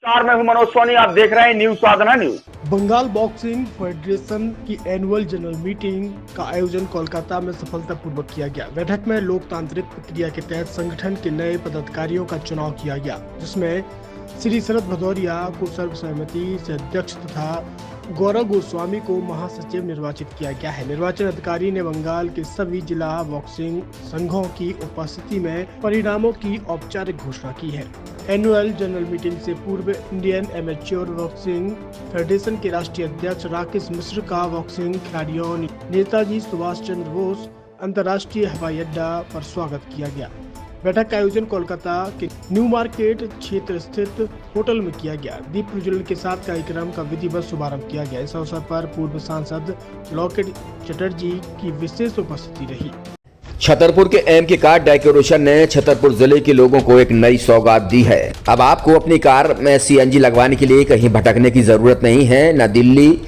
मैं हूं मनोज सोनी, आप देख रहे हैं न्यूज साधना न्यूज। बंगाल बॉक्सिंग फेडरेशन की एनुअल जनरल मीटिंग का आयोजन कोलकाता में सफलतापूर्वक किया गया। बैठक में लोकतांत्रिक प्रक्रिया के तहत संगठन के नए पदाधिकारियों का चुनाव किया गया, जिसमें श्री शरद भदौरिया को सर्वसम्मति से अध्यक्ष तथा गौरव गोस्वामी को महासचिव निर्वाचित किया गया है। निर्वाचन अधिकारी ने बंगाल के सभी जिला बॉक्सिंग संघों की उपस्थिति में परिणामों की औपचारिक घोषणा की है। एनुअल जनरल मीटिंग से पूर्व इंडियन एमेच्योर बॉक्सिंग फेडरेशन के राष्ट्रीय अध्यक्ष राकेश मिश्र का बॉक्सिंग खिलाड़ियों नेताजी सुभाष चंद्र बोस अंतर्राष्ट्रीय हवाई अड्डा पर स्वागत किया गया। बैठक का आयोजन कोलकाता के न्यू मार्केट क्षेत्र स्थित होटल में किया गया। दीप प्रज्वलन के साथ कार्यक्रम का विधिवत शुभारंभ किया गया। इस अवसर पर पूर्व सांसद लॉकेट चटर्जी की विशेष उपस्थिति रही। छतरपुर के एम के कार डेकोरेशन ने छतरपुर जिले के लोगों को एक नई सौगात दी है। अब आपको अपनी कार में सीएनजी लगवाने के लिए कहीं भटकने की जरूरत नहीं है, न दिल्ली,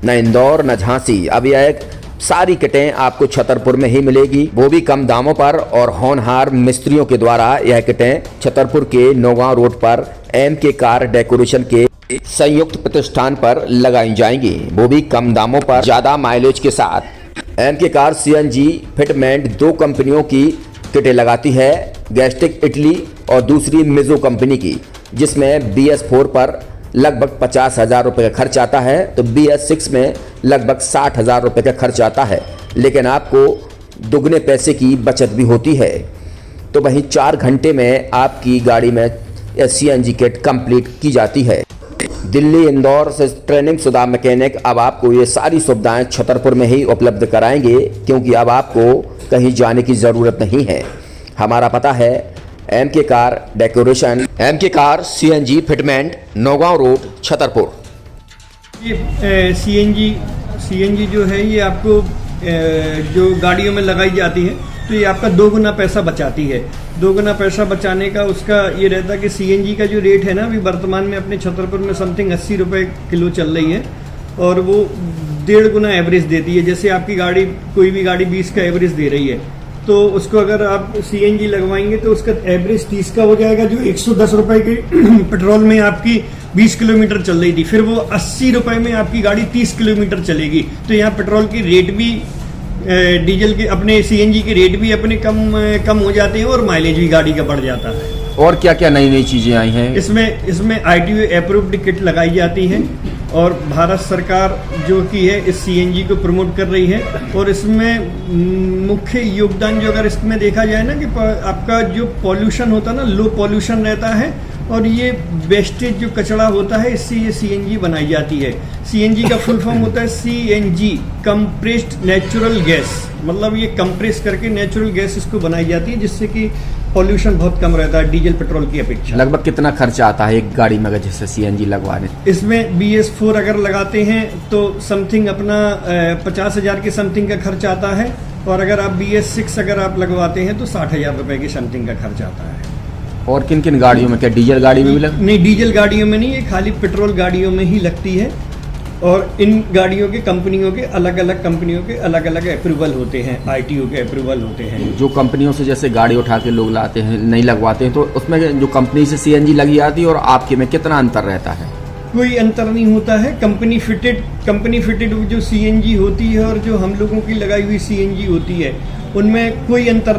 न इंदौर, न झांसी। अब यह सारी किटें आपको छतरपुर में ही मिलेगी, वो भी कम दामों पर। और होनहार मिस्त्रियों के द्वारा यह किटें छतरपुर के नौगांव रोड पर एम के कार डेकोरेशन के संयुक्त प्रतिष्ठान पर लगाई जाएंगी, वो भी कम दामों पर, ज्यादा माइलेज के साथ। एम के कार सीएनजी फिटमेंट 2 कंपनियों की किटें लगाती है, गैस्टिक इटली और दूसरी मिजो कंपनी की, जिसमें BS4 पर लगभग 50,000 रुपये का खर्च आता है, तो BS6 में लगभग 60,000 रुपये का खर्च आता है। लेकिन आपको दुगने पैसे की बचत भी होती है। तो वहीं 4 घंटे में आपकी गाड़ी में सीएनजी किट कंप्लीट की जाती है। दिल्ली, इंदौर से ट्रेनिंग शुदा मैकेनिक अब आपको ये सारी सुविधाएं छतरपुर में ही उपलब्ध कराएंगे, क्योंकि अब आपको कहीं जाने की ज़रूरत नहीं है। हमारा पता है एम के कार डेकोरेशन, एम के car CNG fitment, Naugaon road, Chhatarpur. ये सीएनजी जो है ये आपको जो गाड़ियों में लगाई जाती है, तो ये आपका 2 गुना पैसा बचाती है। 2 गुना पैसा बचाने का उसका ये रहता है कि सीएनजी का जो रेट है ना, अभी वर्तमान में अपने छतरपुर में समथिंग 80 रुपये किलो चल रही है, और वो 1.5 गुना एवरेज देती है। जैसे आपकी गाड़ी, कोई भी गाड़ी 20 का एवरेज दे रही है, तो उसको अगर आप सीएनजी लगवाएंगे तो उसका एवरेज 30 का हो जाएगा। जो 110 रुपए के पेट्रोल में आपकी 20 किलोमीटर चल रही थी, फिर वो 80 रुपए में आपकी गाड़ी 30 किलोमीटर चलेगी। तो यहाँ पेट्रोल की रेट भी, डीजल के, अपने सीएनजी के रेट भी अपने कम हो जाते हैं, और माइलेज भी गाड़ी का बढ़ जाता है। और क्या क्या नई नई चीजें आई हैं? इसमें ITO अप्रूव्ड किट लगाई जाती है, और भारत सरकार जो की है इस सीएनजी को प्रमोट कर रही है। और इसमें मुख्य योगदान जो अगर इसमें देखा जाए ना, कि आपका जो पॉल्यूशन होता है ना, लो पॉल्यूशन रहता है, और ये वेस्टेज जो कचरा होता है, इससे ये सीएनजी बनाई जाती है। सीएनजी का फुल फॉर्म होता है CNG, कंप्रेस्ड नेचुरल गैस। मतलब ये कंप्रेस करके नेचुरल गैस इसको बनाई जाती है, जिससे कि पॉल्यूशन बहुत कम रहता है डीजल पेट्रोल की अपेक्षा। लगभग कितना खर्चा आता है एक गाड़ी में अगर जैसे सीएनजी लगवाने? इसमें BS4 अगर लगाते हैं तो समथिंग अपना 50,000 के समथिंग का खर्च आता है, और अगर आप BS6 अगर आप लगवाते हैं तो 60,000 रुपए के समथिंग का खर्च आता है। और किन किन गाड़ियों में? क्या डीजल गाड़ी में भी नहीं, डीजल गाड़ियों में नहीं, ये खाली पेट्रोल गाड़ियों में ही लगती है। और इन गाड़ियों के कंपनियों के अलग अलग अप्रूवल होते हैं, ITO के अप्रूवल होते हैं। जो कंपनियों से जैसे गाड़ी उठा के लोग लाते हैं, नहीं लगवाते हैं, तो उसमें जो कंपनी से सीएनजी लगी आती है और आपके में कितना अंतर रहता है? कोई अंतर नहीं होता है। कंपनी फिटेड जो सीएनजी होती है और जो हम लोगों की लगाई हुई सीएनजी होती है, उनमें कोई अंतर